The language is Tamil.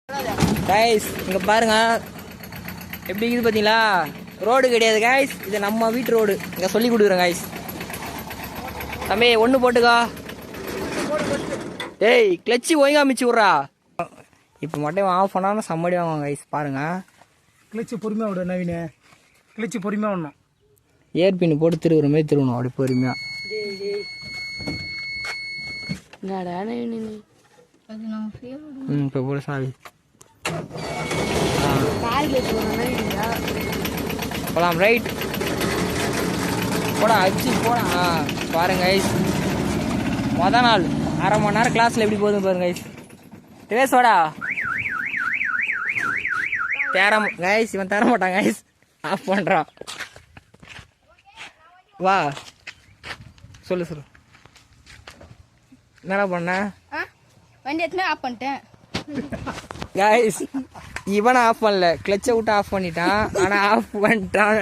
கைஸ் இங்கே பாருங்க எப்படி இருக்குது பார்த்தீங்களா? ரோடு கிடையாது கைஸ், இது நம்ம வீட்டு ரோடு. இங்கே சொல்லி கொடுக்குறேன் கைஸ். தம்பி ஒன்று போட்டுக்கா. டேய் கிளச்சி ஒழுங்கா மிச்சு விட்றா. இப்போ மட்டும் ஆஃப் பண்ணாலும் சம்மடி வாங்க கைஸ். பாருங்க கிளச்சி பொறுமையாக விடு நவீன, கிளச்சி பொறுமையாக விடணும். ஏர்பின் போட்டு திருவுற மாதிரி திருவணும் அப்படி பொறுமையா. இப்போ போட சாவி போலாம். ரைட் போடா அச்சு போடா. பாருங்க கைஸ், மொதல் நாள் அரை மணி நேரம் கிளாஸில் எப்படி போகுது பாருங்க கைஸ். பேசோடா தேரம் கைஸ், இவன் தர மாட்டான் கைஸ், ஆஃப் பண்ணுறான். வா சொல்லு சொல்லு, என்னடா பண்ண? வண்டி எத்தனை ஆஃப் பண்ணிட்டேன் கைஸ். இவனை ஆஃப் பண்ணல, கிளச்சை விட்டு ஆஃப் பண்ணிட்டான், ஆனால் ஆஃப் பண்ணிட்டான்.